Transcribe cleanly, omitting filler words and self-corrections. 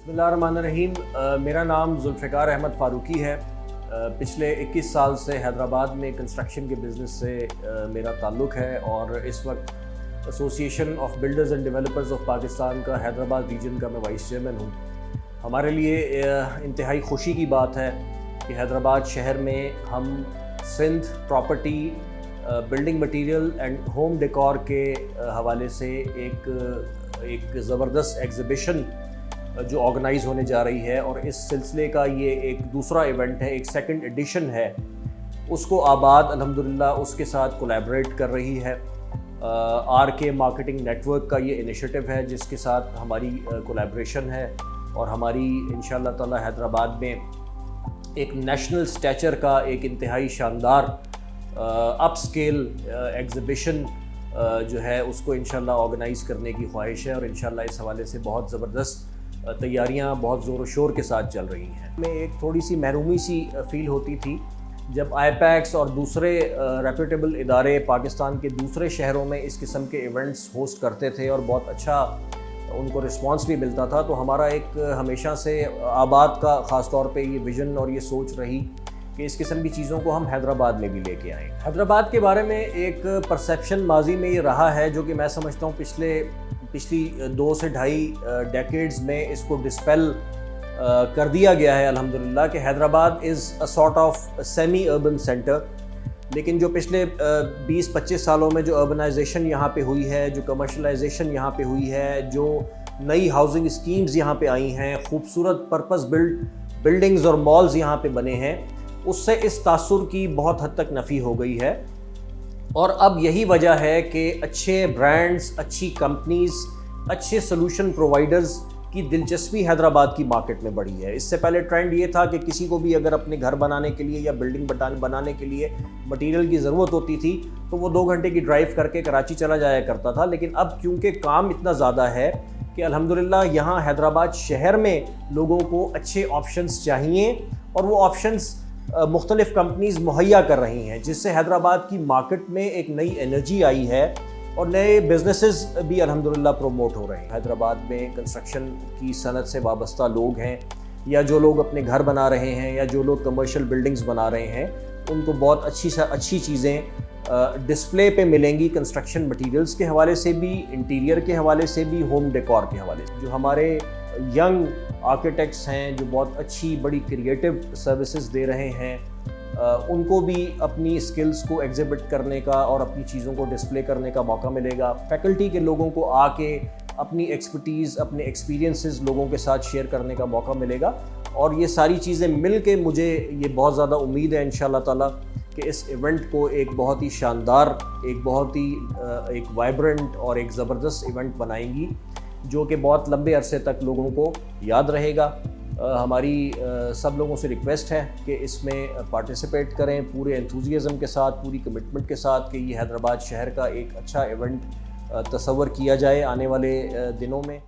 बिस्मिल्लाहिर्रहमानिर्रहीम। मेरा नाम जुल्फ़िकार अहमद फ़ारूकी है। पिछले 21 साल से हैदराबाद में कंस्ट्रक्शन के बिज़नेस से मेरा ताल्लुक़ है और इस वक्त association of builders and developers of Pakistan का हैदराबाद रीजन का मैं वाइस चेयरमैन हूँ। हमारे लिए इंतहाई खुशी की बात है कि हैदराबाद शहर में हम Sindh property, building material and home decor के हवाले से एक ज़बरदस्त एग्ज़िबिशन जो ऑर्गेनाइज़ होने जा रही है और इस सिलसिले का ये एक दूसरा इवेंट है, एक सेकंड एडिशन है। उसको आबाद अल्हम्दुलिल्लाह उसके साथ कोलैबोरेट कर रही है। RK मार्केटिंग नेटवर्क का ये इनिशिएटिव है जिसके साथ हमारी कोलैबोरेशन है और हमारी इंशाअल्लाह ताला हैदराबाद में एक नेशनल स्टैचर का एक इंतहाई शानदार अपस्केल एग्ज़िबिशन जो है उसको इंशाअल्लाह ऑर्गेनाइज़ करने की ख्वाहिश है और इंशाअल्लाह इस हवाले से बहुत ज़बरदस्त तैयारियां बहुत ज़ोर व शोर के साथ चल रही हैं। में एक थोड़ी सी महरूमी सी फील होती थी जब IPACS और दूसरे रेप्यूटेबल इदारे पाकिस्तान के दूसरे शहरों में इस किस्म के इवेंट्स होस्ट करते थे और बहुत अच्छा उनको रिस्पांस भी मिलता था। तो हमारा एक हमेशा से आबाद का ख़ास तौर पे ये विज़न और ये सोच रही कि इस किस्म की चीज़ों को हम हैदराबाद में भी लेके आएँ। हैदराबाद के बारे में एक परसेप्शन माजी में ये रहा है जो कि मैं समझता हूँ पिछली 2 से ढाई डेकेड्स में इसको डिस्पेल कर दिया गया है अल्हम्दुलिल्लाह कि Hyderabad is a sort of semi urban centre. लेकिन जो पिछले 20-25 सालों में जो अर्बनाइजेशन यहाँ पे हुई है, जो कमर्शलाइजेशन यहाँ पे हुई है, जो नई हाउसिंग स्कीम्स यहाँ पे आई हैं, खूबसूरत पर्पस बिल्डिंग्स और मॉल्स यहाँ पे बने हैं, उससे इस तासुर की बहुत हद तक नफ़ी हो गई है। और अब यही वजह है कि अच्छे ब्रांड्स, अच्छी कंपनीज़, अच्छे सॉल्यूशन प्रोवाइडर्स की दिलचस्पी हैदराबाद की मार्केट में बढ़ी है। इससे पहले ट्रेंड ये था कि किसी को भी अगर अपने घर बनाने के लिए या बिल्डिंग बनाने के लिए मटेरियल की ज़रूरत होती थी तो वो 2 घंटे की ड्राइव करके कराची चला जाया करता था। लेकिन अब क्योंकि काम इतना ज़्यादा है कि अल्हम्दुलिल्लाह यहाँ हैदराबाद शहर में लोगों को अच्छे ऑप्शंस चाहिए और वो ऑप्शंस मुख्तलिफ़ कंपनीज़ मुहैया कर रही हैं, जिससे हैदराबाद की मार्केट में एक नई एनर्जी आई है और नए बिजनेसेस भी अल्हम्दुलिल्लाह प्रोमोट हो रहे हैं। हैदराबाद में कंस्ट्रक्शन की सनत से वाबस्ता लोग हैं या जो लोग अपने घर बना रहे हैं या जो लोग कमर्शियल बिल्डिंग्स बना रहे हैं, उनको बहुत अच्छी चीज़ें डिस्प्ले पे मिलेंगी कंस्ट्रक्शन मटीरियल्स के हवाले से भी, इंटीरियर के हवाले से भी, होम डेकोर के हवाले से। जो हमारे यंग आर्किटेक्ट्स हैं जो बहुत अच्छी बड़ी क्रिएटिव सर्विसेज दे रहे हैं, उनको भी अपनी स्किल्स को एग्जिबिट करने का और अपनी चीज़ों को डिस्प्ले करने का मौका मिलेगा। फैकल्टी के लोगों को आके अपनी एक्सपर्टीज़, अपने एक्सपीरियंसेस लोगों के साथ शेयर करने का मौका मिलेगा और ये सारी चीज़ें मिल के मुझे ये बहुत ज़्यादा उम्मीद है इंशाअल्लाह ताला कि इस इवेंट को एक बहुत ही शानदार, एक वाइब्रेंट और एक ज़बरदस्त इवेंट बनाएंगी जो कि बहुत लंबे अरसे तक लोगों को याद रहेगा। हमारी सब लोगों से रिक्वेस्ट है कि इसमें पार्टिसिपेट करें पूरे एंथुजियाज़म के साथ, पूरी कमिटमेंट के साथ कि ये हैदराबाद शहर का एक अच्छा इवेंट तस्वर किया जाए आने वाले दिनों में।